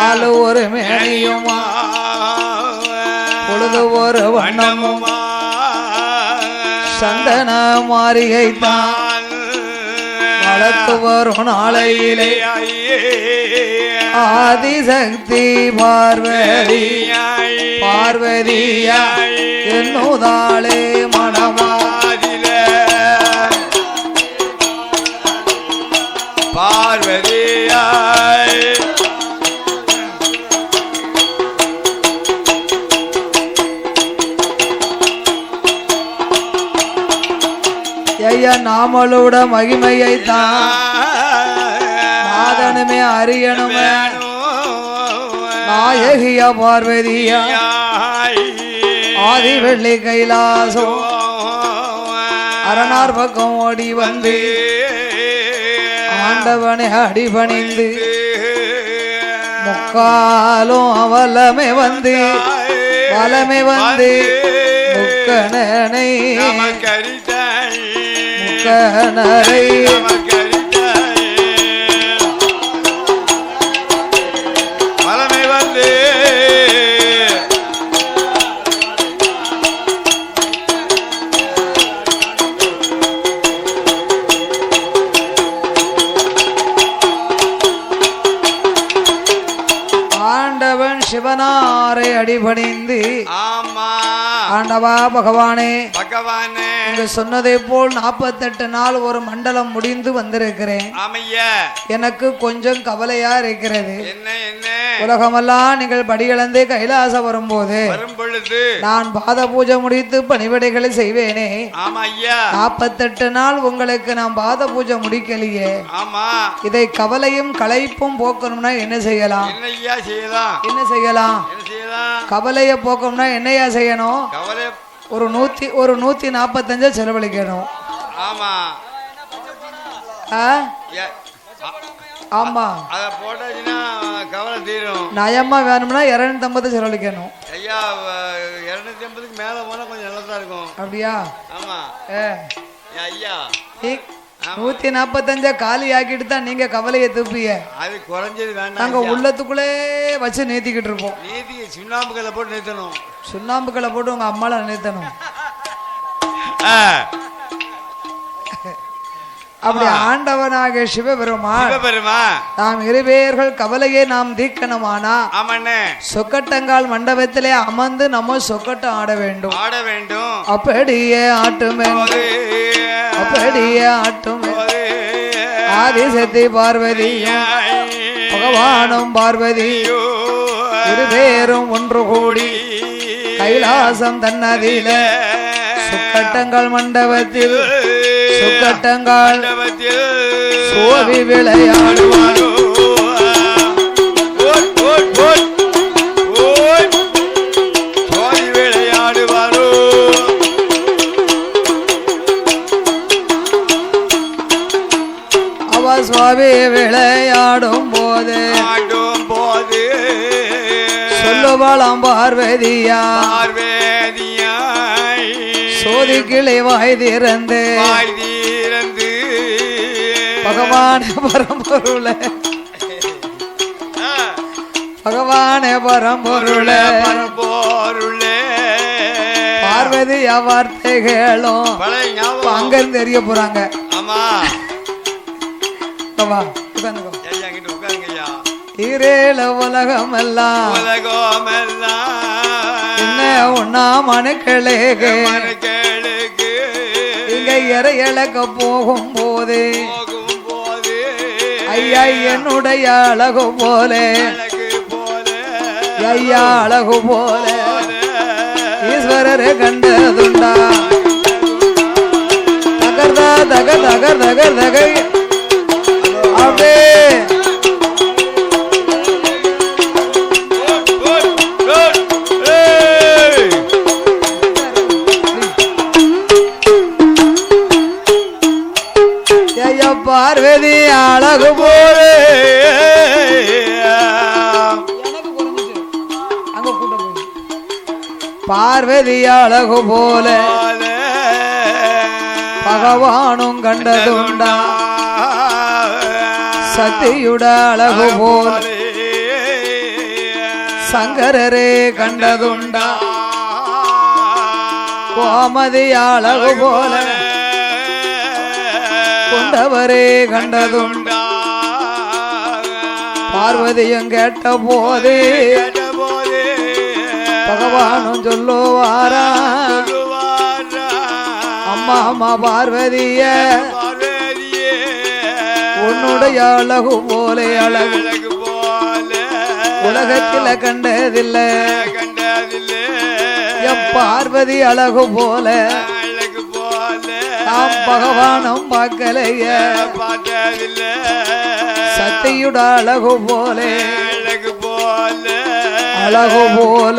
நாலு ஒரு மேனியுமா பொழுது ஒரு வண்ணமுமா சந்தன மாரிகை தான் வளர்த்து வரும் நாளையிலே ஆதிசக்தி பார்வதி பார்வதியா என்னுதாளே மனமாதில பார்வதியா ஐயா நாமளோட மகிமையை தான் நாதனுமே அறியணுமே நாயகிய பார்வதியா ஆதி வெள்ளி கைலாசம் அரணார் பக்கம் ஓடி வந்து ஆண்டவனை அடிபணிந்து முக்காலும் அவலமே வந்து வலமே வந்து முக்கணனை முக்கணரை சிவனாரை அடிபணிந்து ஆண்டவா பகவானே பகவானே இங்கு சொன்னதை போல் 48 நாள் ஒரு மண்டலம் முடிந்து வந்திருக்கிறேன். எனக்கு கொஞ்சம் கவலையா இருக்கிறது. உலகமெல்லாம் நீங்கள் படியிழந்து கைலாசம் வரும்போது நான் பாத பூஜை முடித்து பணிவிடைகளை செய்வேனே. 48 நாள் உங்களுக்கு நான் பாத பூஜை முடிக்கலையே. இதை கவலையும் களைப்பும் போக்கணும்னா என்ன செய்யலாம்? என்ன செய்யலாம்? கவலைய போக்கணும்னா என்னையா செய்யணும்? ஒரு 145 செலவழிக்கணும். ஆமா ஆமா அத போட்டாச்சுன்னா கவலை தீரும். நயமா வேணும்னா 250 செலவழிக்கணும். ஐயா 250க்கு மேல போனா கொஞ்சம் நல்லதா இருக்கும். அப்படியா? ஆமா. ஐயா 145 காலி ஆக்கிட்டு தான் நீங்க கவலையை தூப்பிய. அது குறைஞ்சது வேண்டாம். நாங்க உள்ளத்துக்குள்ளே வச்சு நீத்திக்கிட்டு இருப்போம். நீத்தி சுண்ணாம்புகளை போட்டு நிறுத்தணும். சுண்ணாம்புகளை போட்டு உங்க அம்மால நிறுத்தணும். அப்படி ஆண்டவனாக சிவபெருமான் நாம் இருவேர்கள் கவலையை நாம் தீர்க்கணுமானா சொக்கட்டங்கால் மண்டபத்திலே அமர்ந்து நம்ம சொக்கட்டம் ஆட வேண்டும். அப்படியே ஆட்டுமே அப்படியே ஆட்டுமே ஆதிசக்தி பார்வதியும் பகவானும் பார்வதியும் இருவேரும் ஒன்று கூடி கைலாசம் தன்னதில சொக்கட்டங்கால் மண்டபத்தில் சொக்கட்டங்கால் சோவி விளையாடுவாரோ சோவி விளையாடுவாரோ அவ சுவாமி விளையாடும் போது சொல்லுவாளாம் பார்வதியா சோதி கிளை வாய் திறந்து பகவானே பரம்பொருளே பகவானே பரம்பொருளே பார்வதி வார்த்தைகளும் அங்கிருந்து தெரிய போறாங்க. ஈரேல உலகம் எல்லாம் என்ன ஒன்னா மனுக்களுக்கு இங்க இறையழக போகும் போது ஐயா என்னுடைய அழகு போலே ஐயா அழகு போலே ஈஸ்வரரை கண்டதுண்டா தகர்தா தகர் தகர் தகர் தகை அப்படியே பார்வதி அழகு போலே பார்வதி அழகு போல பகவானும் கண்டதுண்டா சத்தியுட அழகு போல சங்கரரே கண்டதுண்டா கோமதி அழகு போல கொண்டவரே கண்டதுண்டா பார்வதியும் கேட்ட போதே பகவானும் சொல்லுவாரா அம்மா அம்மா பார்வதிய உன்னுடைய அழகு போல அழகு உலகத்தில கண்டதில்லை பார்வதி அழகு போல நாம் பகவானும் பார்க்கலைய சத்தியுட அழகு போல அழகு போல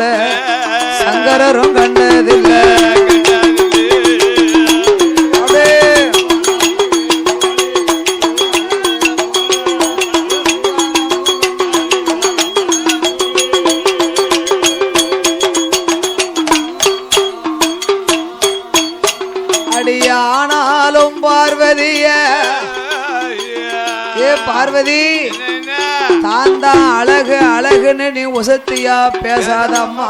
சங்கரரும் கண்டதில்லை ஆனாலும் பார்வதிய ஏ பார்வதி தான் தான் அழகு அழகுன்னு நீ உசத்தியா பேசாதம்மா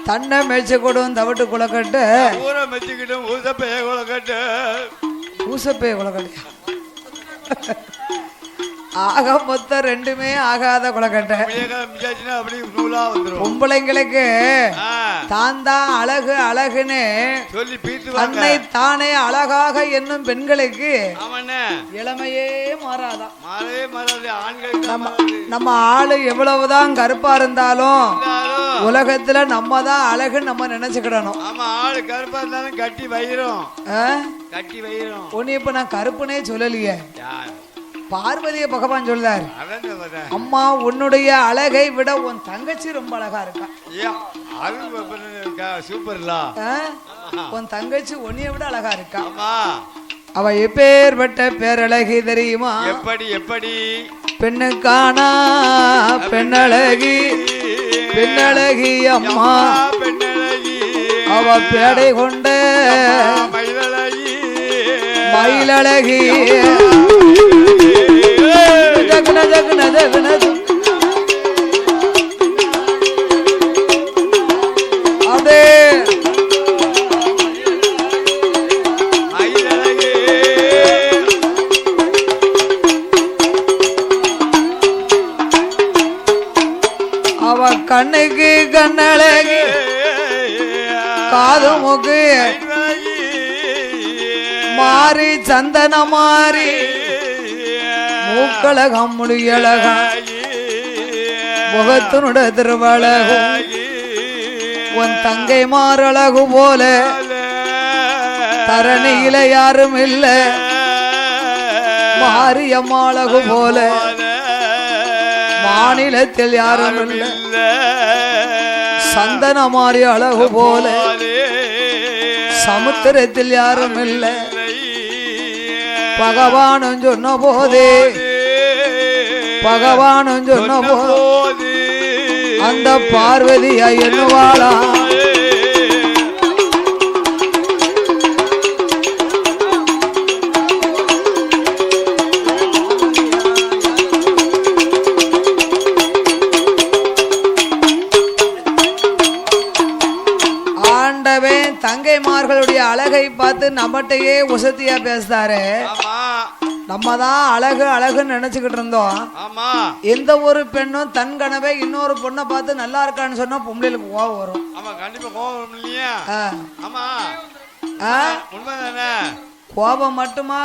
தன்னை மெச்சு கொடும் தவிட்டு குளக்கட்டு ஊசப்பைய குளக்கட்டு ஆக மொத்தம் ரெண்டுமே ஆகாத குளக்கட்டை பொம்பளைங்களுக்கு தான் தான் அழகு அழகுன்னு தன்னை தானே அழகாக என்னும் பெண்களுக்கு இளமையே மாறாதான். நம்ம ஆளு எவ்வளவுதான் கருப்பா இருந்தாலும் உலகத்துல நம்ம தான் அழகு நம்ம நினைச்சுக்கிடணும். கட்டி வயிறோம் ஒன்னு இப்ப நான் கருப்புனே சொல்லலையே, பார்வதிய பகவான் சொல்றாரு அம்மா உன்னுடைய அழகை விட உன் தங்கச்சி ரொம்ப அழகா இருக்கா. உன் தங்கச்சி உன்னைய விட அழகா இருக்கா. அவ எப்பேற்பட்ட பேரழகி தெரியுமா? எப்படி எப்படி பெண்ணுக்கானா பெண்ணழகி பெண்ணழகி அம்மா அவ பேடை கொண்ட மயிலழகி ஜகன ஜகன ஜகன அதே அவ கண்ணுக்கு கண்ணழகி காது மூக்கு மாறி சந்தன மாறி மூக்கழகம் முடியழகம் முகத்தினுட திருவழகும் உன் தங்கை மாறழகு போல தரணியில யாரும் இல்ல மாரியம்மாழகு போல மாநிலத்தில் யாரும் இல்ல சந்தன மாறி அழகு போல சமுத்திரத்தில் யாரும் இல்ல. பகவானும் சொன்ன போதே பகவானும் சொன்ன போது அந்த பார்வதியா என்னவாளா தங்கைமார்களுடைய அழகை பார்த்து நம்மகிட்டயே உசத்தியா பேசுறாரு. நம்ம தான் அழகு அழகுன்னு நினைச்சுக்கிட்டு இருந்தோம். எந்த ஒரு பெண்ணும் தன் கனவை இன்னொரு பொண்ணை பார்த்து நல்லா இருக்கான்னு சொன்னா பொம்பளைகளுக்கு கோவம் வரும். கோபம் மட்டுமா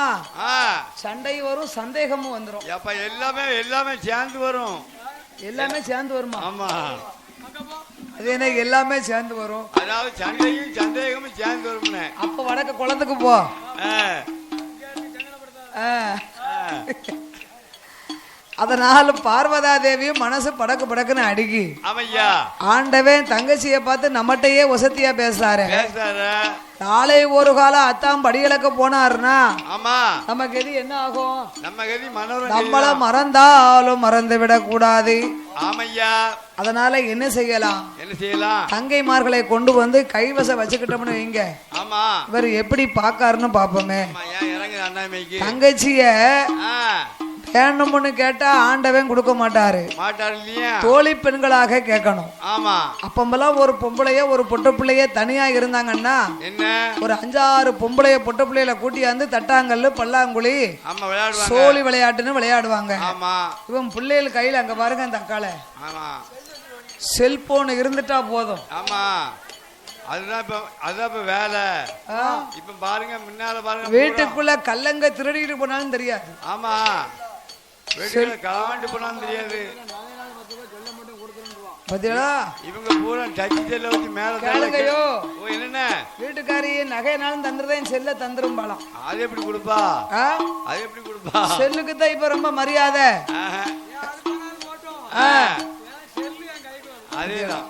சண்டை வரும், சந்தேகமும் வந்துடும். எல்லாமே சேர்ந்து வரும். எல்லாமே சேர்ந்து வருமா? ஆமா, அது எனக்கு எல்லாமே சேர்ந்து வரும். அதாவது சண்டையும் சந்தேகமும் சேர்ந்து வரும். அப்ப வடக்கு குளத்துக்கு போ. அதனால பார்வதா தேவியும் மனசு படக்கு படக்குன்னு அடிக்கி ஆண்டவன் தங்கச்சிய பார்த்து நம்மகிட்டயே வசதியா பேசுறாரு. நாளை ஒரு காலம் அத்தான் படியலக்க போனாருன்னா நம்ம கதி என்ன ஆகும்? நம்மள மறந்தாலும் மறந்து விட கூடாது. அதனால என்ன செய்யலாம்? தங்கைமார்களை கொண்டு வந்து கைவசம் வச்சுக்கிட்டோம்னு வைங்க, இவர் எப்படி பாக்காருன்னு பாப்போமே. தங்கச்சிய வேணும்னு கேட்டா ஆண்டவன் கொடுக்க மாட்டாரு. இல்லையா? தோழி பெண்களாக கேட்கணும். ஆமா. அப்பமெல்லாம் ஒரு பொம்பளைய ஒரு பொட்ட பிள்ளைய தனியா இருந்தாங்கன்னா என்ன ஒரு 5-6 பொம்பளைய பொட்ட பிள்ளையில கூட்டியாந்து தட்டாங்கல்லு பல்லாங்குழி சோழி விளையாட்டுன்னு விளையாடுவாங்க. இவன் பிள்ளைகள் கையில அங்க பாருங்க அந்த அக்கால செல்போன் இருந்துட்டா போதும். ஆமா, அதுதான் இப்ப வேலை. இப்ப பாருங்க, முன்னால பாருங்க, வீட்டுக்குள்ள கல்லங்க திருடிட்டு போனாலும் தெரியாது. ஆமா, வீட்டுக்குள்ள களவாண்டு போனாலும் தெரியாது. பாத்தீங்களா? இவங்க பூரா டச் செல்ல வச்சு மேல கேளுங்கயோ. என்ன வீட்டுக்காரி நகைனாலும் தந்துருதான் செல்ல தந்துரும் பாலாம். அது எப்படி கொடுப்பா? அது எப்படி கொடுப்பா? செல்லுக்கு தான் இப்ப ரொம்ப மரியாதை. அதேதான்,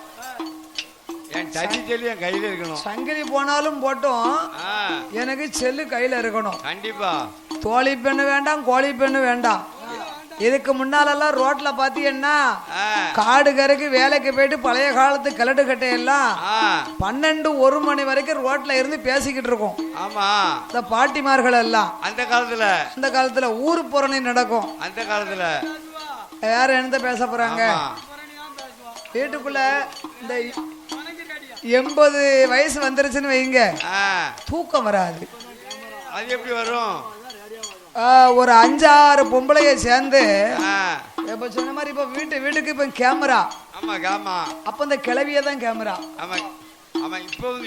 என் டச் செல்லு என் கையில இருக்கணும். சங்கிலி போனாலும் போட்டோம், எனக்கு செல்லு கையில இருக்கணும். கண்டிப்பா. தோழி பெண்ணு வேண்டாம், கோழி பெண்ணு வேண்டாம். இதுக்கு முன்னாலெல்லாம் ரோட்ல பாத்தீங்கன்னா காடு கருக்கு வேலைக்கு போயிட்டு பழைய காலத்து கிழட்டு கட்டையெல்லாம் 12-1 மணி வரைக்கும் ரோட்ல இருந்து பேசிக்கிட்டு இருக்கோம். ஆமா, இந்த பாட்டிமார்கள் எல்லாம் அந்த காலத்துல ஊரு புறணி நடக்கும். அந்த காலத்துல யாரும் என்ன பேச போறாங்க? வீட்டுக்குள்ள இந்த 80 வயசு வந்துருச்சுன்னு வைங்க, தூக்கம் வராது. அது எப்படி வரும்? ஒரு 5-6 பொம்பளைய சேர்ந்து இப்ப சொன்ன மாதிரி இப்ப வீட்டுக்கு இப்ப கேமரா. அப்ப இந்த கிளவிய தான் கேமரா.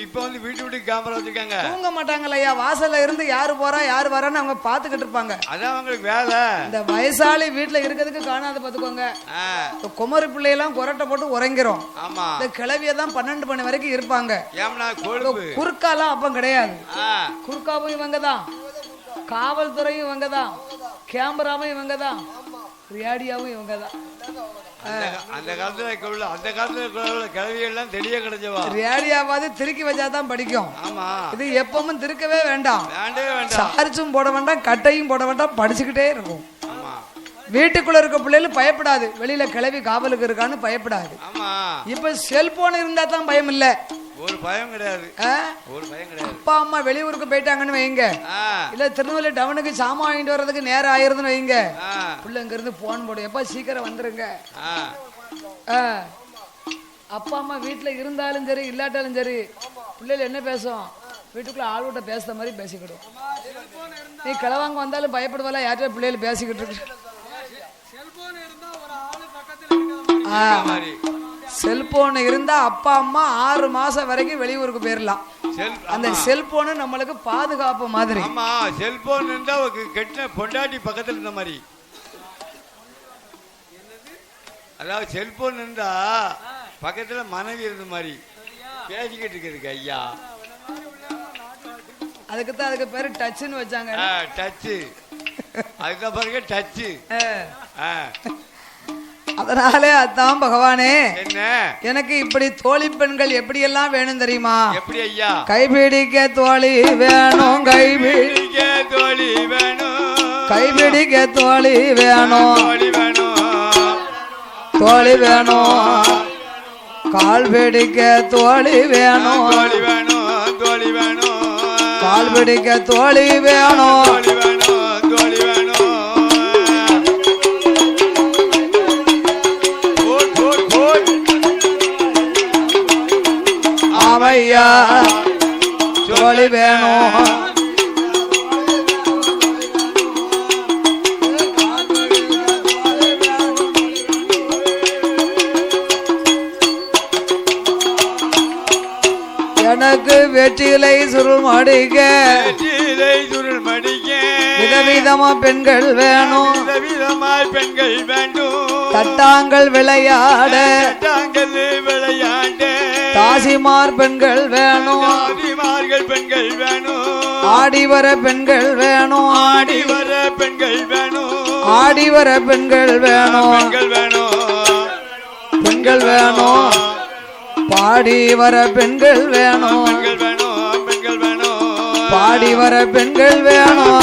இப்ப வந்து வீட்டு கேமரா வச்சிருக்காங்க. தூங்க மாட்டாங்கல்லையா, வாசல்ல இருந்து யாரு போறா யாரு வரான்னு அவங்க பாத்துக்கிட்டு இருப்பாங்க. அதான் அவங்களுக்கு வேலை. இந்த வயசாளி வீட்டுல இருக்கிறதுக்கு காணாத பாத்துக்கோங்க. குமரி பிள்ளையெல்லாம் குரட்டை போட்டு உறங்கிறோம். இந்த கிளவிய தான் 12 மணி வரைக்கும் இருப்பாங்க. குறுக்காலாம் அப்ப கிடையாது. குறுக்காவும் இவங்க தான், காவல்துறையும் இவங்க தான், கேமராவும் இவங்க தான், ரேடியோவும் இவங்க தான். அந்த காலத்துல கிளவி எல்லாம் தெளிய கிடைச்சவா. ரேடியோவாது திருக்கி வச்சாதான் படிக்கும். இது எப்பவும் திருக்கவே வேண்டாம், சார்ஜும் போட வேண்டாம், கட்டையும் போட வேண்டாம், படிச்சுக்கிட்டே இருக்கும். வீட்டுக்குள்ள இருக்க பிள்ளைகள் பயப்படாது, வெளியில கிளவி காவலுக்கு இருக்கான்னு பயப்படாது. இப்ப செல்போன் இருந்தா தான் பயம் இல்ல. ஒரு பயம் கிடையாது. அப்பா அம்மா வெளியூருக்கு போயிட்டாங்கன்னு வைங்க, இல்ல திருநெல்வேலி டவுனுக்கு சாமான் வாங்கிட்டு வர்றதுக்கு நேரம் ஆயிருதுன்னு வைங்க, பிள்ளை இங்க இருந்து போன் போடும், எப்ப சீக்கிரம் வந்துருங்க. அப்பா அம்மா வீட்டுல இருந்தாலும் சரி இல்லாட்டாலும் சரி பிள்ளைகள் என்ன பேசும், வீட்டுக்குள்ள ஆளுகிட்ட பேசுற மாதிரி பேசிக்கிடும். நீ கிளவாங்க வந்தாலும் பயப்படுவாளா, யார்கிட்ட பிள்ளைகள் பேசிக்கிட்டு இருக்கு. செல்போன் இருந்தா அப்பா அம்மா 6 மாசம் வரைக்கும் வெளியூருக்கு போயிடலாம். அந்த செல்போன் நம்மளுக்கு பாதுகாப்பு மாதிரி. ஆமா, செல்போன் இருந்தா கெட்ட பொண்டாட்டி பக்கத்துல இருந்த மாதிரி. அதாவது செல்போன் இருந்தா பக்கத்துல மனைவி இருந்த மாதிரி பேசிக்கிட்டு இருக்கிறதுக்கு. ஐயா, அதுக்குதான் அதுக்கு பேரு டச்சுன்னு வச்சாங்க. டச்சு, அதுக்கு பாருங்க டச்சு. அதனாலே அதான் பகவானே, என்ன எனக்கு இப்படி தோழி பெண்கள் எப்படி எல்லாம் வேணும் தெரியுமா? எப்படி ஐயா? கைபிடிக்க தோழி வேணும், கைபிடிக்க தோழி வேணும், கைபிடிக்க தோழி வேணும், தோழி வேணும், கால் பிடிக்க தோழி வேணும், தோழி வேணும், கால் பிடிக்க தோழி வேணும், தோழி வேணும். ஆமையா தோழி வேணும். எனக்கு வெற்றிலை சுருள் மடிக்க, விதவிதமா பெண்கள் வேணும், விதவிதமாய் பெண்கள் வேண்டும், தட்டாங்கள் விளையாட, தாசிமார் பெண்கள் வேணும், தாசிமார்கள் பெண்கள் வேணும், ஆடிவர பெண்கள் வேணும், ஆடிவர பெண்கள் வேணும், ஆடிவர பெண்கள் வேணும், பெண்கள் வேணும், பெண்கள் வேணும், பாடி வர பெண்கள் வேணும், பெண்கள் வேணும், பெண்கள் வேணும், பாடி வர பெண்கள் வேணும்.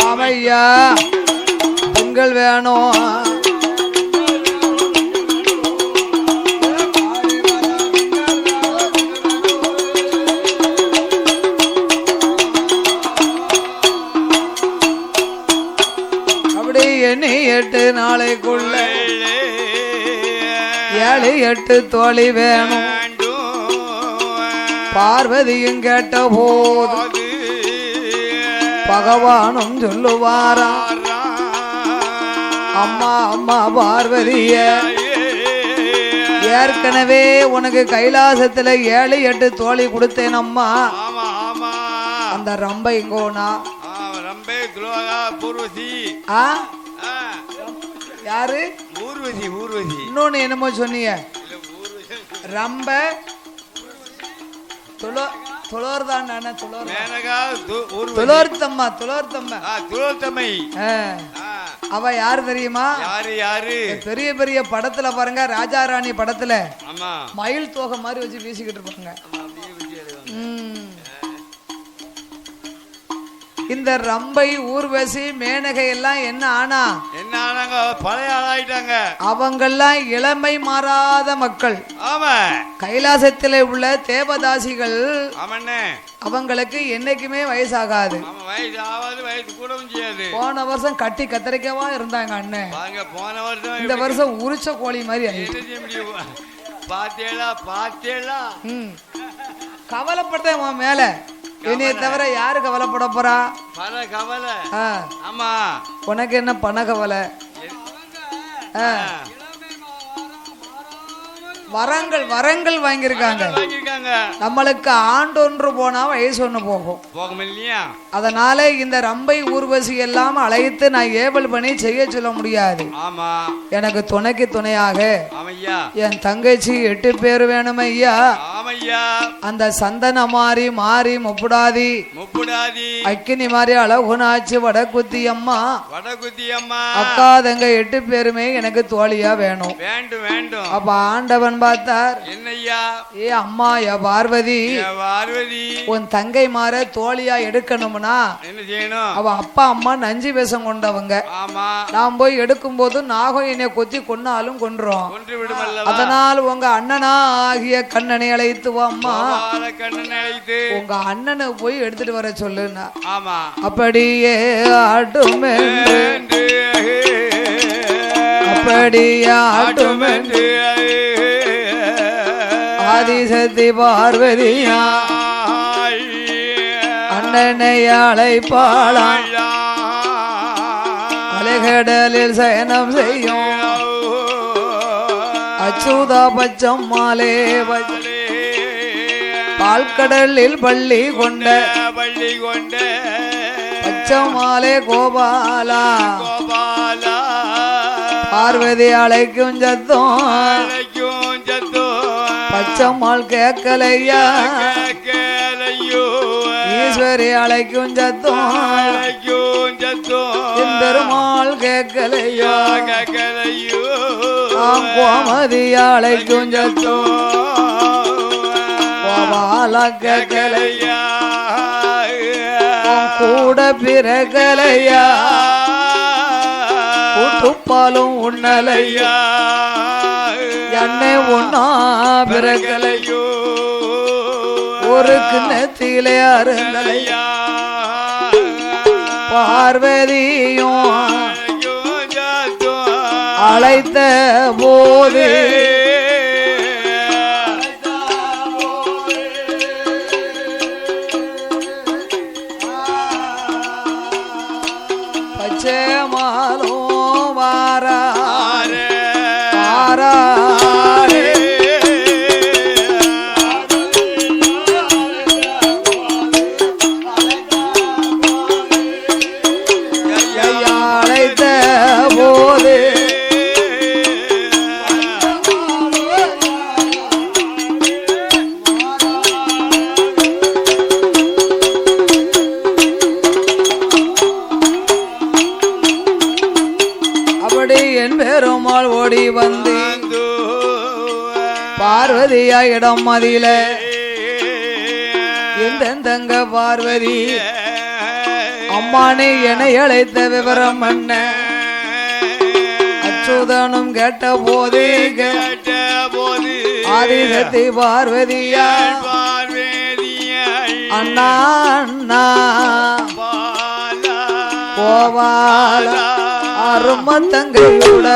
ஆமையா பெண்கள் வேணும். ரம்பைக்குள்ள 7-8 தோழி வேணும். பார்வதியும் கேட்ட போது பகவானும் சொல்லுவாரா, அம்மா அம்மா பார்வதிய ஏற்கனவே உனக்கு கைலாசத்துல 7-8 தோழி கொடுத்தேன் அம்மா. அந்த ரம்பை இங்கோனா யாரு? ஊர்வசி. ஊர்வசி இன்னொன்னு என்னமோ சொன்னீங்க, ரம்ப அவ யாரு தெரியுமா? பெரிய பெரிய படத்துல பாருங்க, ராஜா ராணி படத்துல மயில் தோகை மாதிரி வச்சு வீசிக்கிட்டு இருப்பாங்க. இந்த ரம்பை ஊர்வசி மேனகை எல்லாம் என்ன ஆனாங்க? பழைய ஆளாயிட்டாங்க. அவங்கெல்லாம் இளமை மாறாத மக்கள். கைலாசத்திலே உள்ள தேவதாசிகள் அவங்களுக்கு என்னைக்குமே வயசாகாது. போன வருஷம் கட்டி கத்திரிக்கவா இருந்தாங்க அண்ணன். இந்த வருஷம் உரிச்ச கோழி மாதிரி கவலைப்பட்டேன் உன் மேல. என்னைய தவிர யாரு கவலைப்பட போறா? கவலை. ஆமா, உனக்கு என்ன பண கவலை? வரங்கள் வரங்கள் வாங்கியிருக்காங்க. நம்மளுக்கு ஆண்டு ஒன்று போனா வயசு ஒண்ணு போகும். அதனால இந்த ரம்பை ஊர்வசி எல்லாம் அழைத்து நான் ஏவல் பண்ணி செய்ய சொல்ல முடியாது. எனக்கு துணைக்கு துணையாக என் தங்கச்சி 8 பேர் வேணும் ஐயா. அந்த சந்தன மாறி மாறி முப்புடாதி அக்கினி மாறி அழகுனாச்சு வடகுத்தி அம்மா அக்கா தங்க 8 பேருமே எனக்கு தோழியா வேணும். அப்ப ஆண்டவன் பார்த்தார், என்னையா ஏ அம்மா யா பார்வதி, உன் தங்கை மாற தோழியா எடுக்கணும்னா என்ன செய்யணும்? அவ அப்பா அம்மா நஞ்சு வேஷம் கொண்டவங்க. நான் போய் எடுக்கும் போது நாகம் என்னை கொத்தி கொன்னாலும் கொன்றோம். அதனால் உங்க அண்ணனா ஆகிய கண்ணனை அழைத்து அம்மா, உங்க அண்ணனை போய் எடுத்துட்டு வர சொல்லுன்னா. அப்படியே ஆட்டும் அப்படியே ஆட்டும் ஆதிசக்தி பார்வதியா அண்ணனை அழைப்பாளாம். அலைகடலில் சயனம் செய்யும் அச்சுதா பச்சம் மாலே பால்கடலில் பள்ளி கொண்ட பச்சமாலே கோபாலா பார்வதி அழைக்கும் சத்தம் பச்சம்மாள் கேட்கலையா, ஈஸ்வரி அழைக்கும் சத்தம் பெருமாள் கேட்கலையா, கோமதி அழைக்கும் சத்தம் கோபாலா கேட்கலையா, கூட பிறகலையா, கூட்டுப்பாலும் உண்ணலையா, என்னை ஒன்னா பிறகலையோ, ஒரு கிண்ணத்திலே அருந்தலையா, பார்வதியும் அழைத்த போது பச்சைமாலும் வாரா ஓடி வந்து பார்வதியா இடம் மதியில எந்தெந்தங்க பார்வதி அம்மானே என அழைத்த விவரம் என்ன அச்சுதனும் கேட்ட போது ஆதிசக்தி பார்வதியா அண்ணா அண்ணா கோபாலா அரும தங்கையோட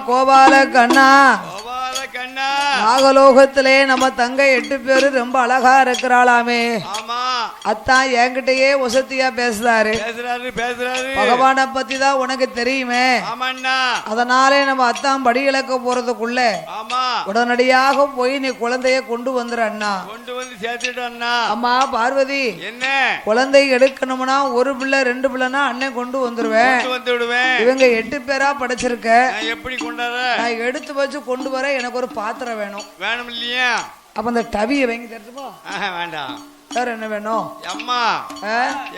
கோபால கண்ணா நாகலோகத்திலே நம்ம தங்கை 8 பேரு ரொம்ப அழகா இருக்கிறாளாமே. அத்தான் என்கிட்டயே வசதியா பேசுறாரு. பகவான பத்தி தான் உனக்கு தெரியுமே. அதனாலே நம்ம அத்தான் படி இழக்க போறதுக்குள்ள உடனடியாக போய் நீ குழந்தைய கொண்டு வந்துரு அண்ணா. அம்மா பார்வதி, என்ன குழந்தை எடுக்கணும்னா ஒரு பிள்ளை 2 பிள்ளைனா அண்ணன் கொண்டு வந்துருவேன். இவங்க 8 பேரா படைச்சிருக்க, எப்படி கொண்டாட நான் எடுத்து வச்சு கொண்டு வர எனக்கு ஒரு பாத்திரம் வேணும். வேணும் இல்லையா? அப்ப அந்த டவியை வாங்கி தரட்டுமா? வேண்டாம். வேற என்ன வேணும்? அம்மா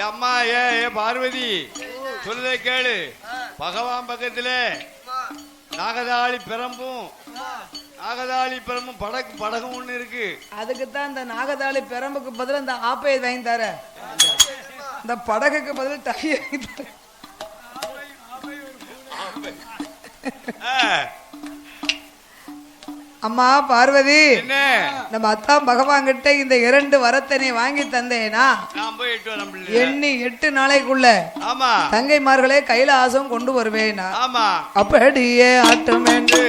அம்மா ஏ பார்வதி சொல்லுதே கேளு. பகவான் பக்கத்துல நாகதாளி பெரம்பும் படகும் ஒண்ணு இருக்கு. அதுக்குத்தான் இந்த நாகதாளி பெரம்புக்கு பதில் இந்த ஆப்பையை வாங்கி தர, இந்த படகுக்கு பதில் டவி வாங்கி தர. அம்மா பார்வதி, நம்ம அத்தான் பகவான் கிட்ட இந்த 2 வரத்தை நீ வாங்கி தந்தேனா எண்ணி 8 நாளைக்குள்ள தங்கைமார்களே கைலாசம் கொண்டு வருவேனா. அப்படியே ஆட்டும் என்று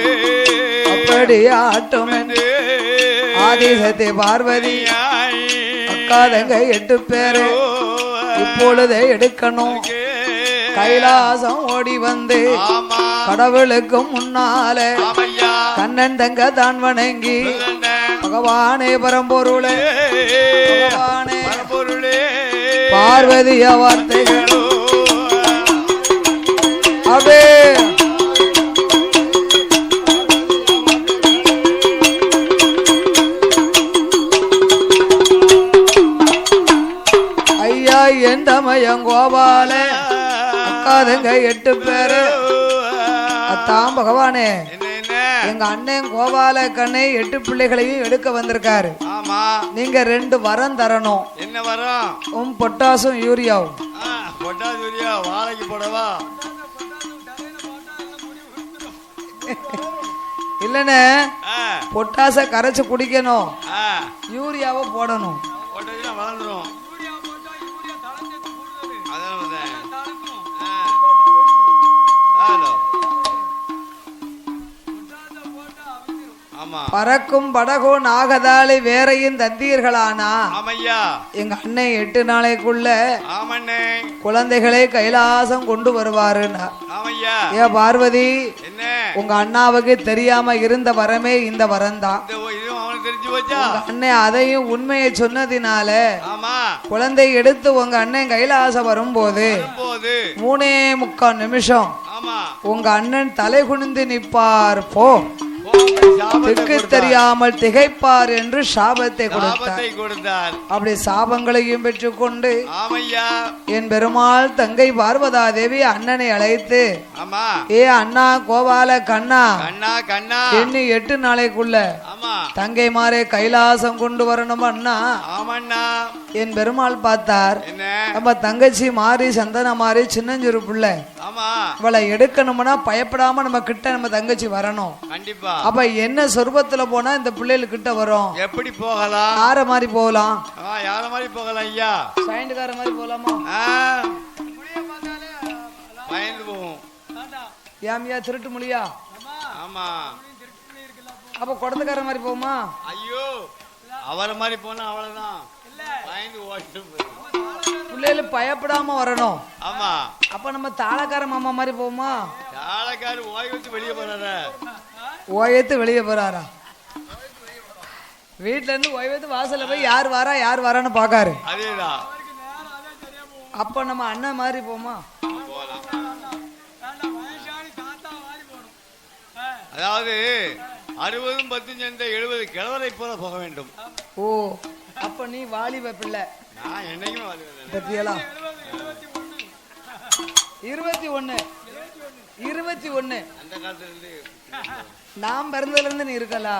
அப்படியே ஆட்டும் என்று ஆதிசக்தி பார்வதி அக்கா தங்கை 8 பேரு இப்பொழுதே எடுக்கணும். கைலாசம் ஓடி வந்து கடவுளுக்கும் முன்னால கண்ணன் தங்க தான் வணங்கி பகவானே பரம்பொருளே பகவானே பரம்பொருளே பார்வதிய வார்த்தைகளோ அவே ஐயா என் தமயம் கோபாலே அக்காதங்க 8 பேரு. அத்தான் பகவானே, எங்க அண்ணன் கோபால கண்ணை 8 பிள்ளைகளையும் எடுக்க வந்திருக்காரு. நீங்க 2 வரம் தரணும். என்ன வரம்? பொட்டாசும் யூரியாவும். பொட்டாசு யூரியா வாழைக்கு போடவா? இல்லன்னு பொட்டாச கரைச்சு குடிக்கணும், யூரியாவை போடணும். வளர்ந்துரும். பறக்கும் படகோ நாகதாளி வேறையும் தந்தீர்களானா எங்க அண்ணன் 8 நாளைக்குள்ள குழந்தைகளை கைலாசம் கொண்டு வருவாருன்னா. ஏ பார்வதி, உங்க அண்ணாவுக்கு தெரியாம இருந்த வரமே இந்த வரம் தான். அண்ணன் அதையும் உண்மையை சொன்னதினால குழந்தை எடுத்து உங்க அண்ணன் கைலாசம் வரும்போது 3.25 நிமிஷம் உங்க அண்ணன் தலை குனிந்து நிற்பார். போ திக்கு தெரியாமல் திகைப்பார் என்று சாபத்தை கொடுத்தார். அப்படி சாபங்களையும் பெற்றுக்கொண்டு என் பெருமாள் தங்கை பார்வதா தேவி அண்ணனை அழைத்து, ஏ அண்ணா கோபால கண்ணா எண்ணி 8 நாளைக்குள்ள தங்கை மாறே கைலாசம் கொண்டு வரணும் அண்ணா. என் பெருமாள் பார்த்தார், நம்ம தங்கச்சி மாறி சந்தன மாறி சின்னஞ்சிறு பிள்ளை, அவளை எடுக்கணும்னா பயப்படாம நம்ம கிட்ட நம்ம தங்கச்சி வரணும். அப்ப என்ன சொர்பத்துல போனா இந்த பிள்ளைகள் கிட்ட வரும்? எப்படி போகலாம்? யார மாதிரி போகலாம்? யார மாதிரி போகலாம் ஐயா? சைண்டுக்கார மாதிரி போகலாமா? பயந்து போவோம். ஏமியா திருட்டு மொழியா? ஆமா. அப்ப குடத்துக்கார மாதிரி போகுமா? ஐயோ, அவரை மாதிரி போனா அவ்வளவுதான். பயந்து ஓட்டு பிள்ளைகள் பயப்படாம வரணும். ஆமா. அப்ப நம்ம தாளக்கார மாமா மாதிரி போகுமா? தாளக்கார ஓய்வத்து வெளியே போறாரா? ஓயத்து வெளியே போறாரா? வீட்டுல இருந்து ஓய்வத்து வாசல்ல போய் யார் வாரா யார் வாரான்னு பாக்காரு. அதேதான். அப்ப நம்ம அண்ணன் மாதிரி போமா? அதாவது 60 10 70 கிழவரை போல போக வேண்டும். ஓ, அப்ப நீ வாலிப பிள்ளை. நான் என்னைக்குமே வாலிப பத்தியலா? 21 அந்த காலத்துல இருந்து நாம் பிறந்ததுல இருந்து நீ இருக்கலா?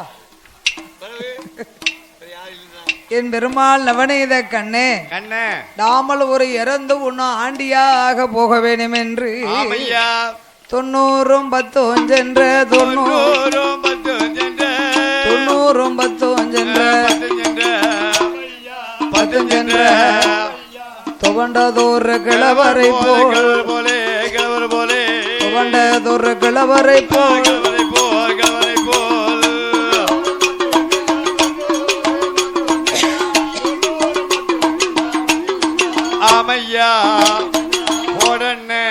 என் பெருமாள் நவநீத கண்ணே கண்ணே நாமல் ஒரு இறந்து உன்னும் ஆண்டியாக போக வேண்டும் என்று ஆமையா 90 10 சென்ற 90 10 சென்ற 90 10 சென்ற 10 சென்ற துவண்டதோர் கிழவரை போல் துவண்டதோர் கிழவரை போல் ஆமையா உடனே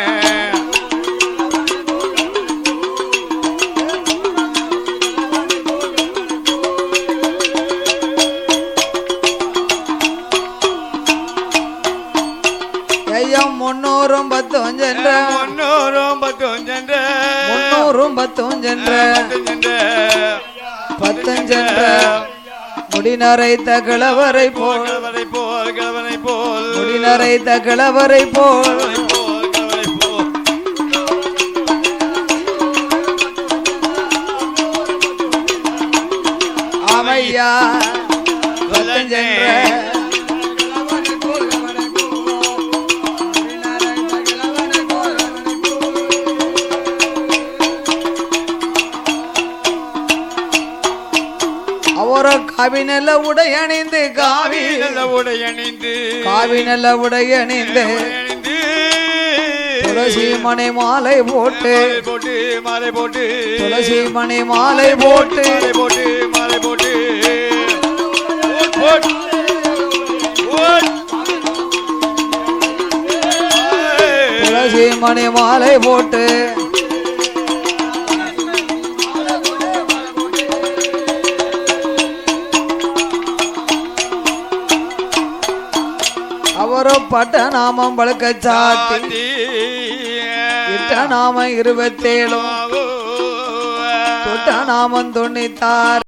ஐயம் 300 10 சென்ற 300 10 சென்ற 300 10 சென்ற 10 சென்ற முடிநரைத்த கிழவரை போல் முடிநரைத்த கிழவரை போல் ஆமையா 10 சென்ற அவர காவினல்ல உடை அணிந்து காவினல்ல உடை அணிந்து துளசி மணி மாலை போட்டு துளசி மணி மாலை போட்டு துளசி மணி மாலை போட்டு அவரோ பட்ட நாமம் பழுக்க சாத்தி இட்ட நாமம் 27 தொட்ட நாமம் 96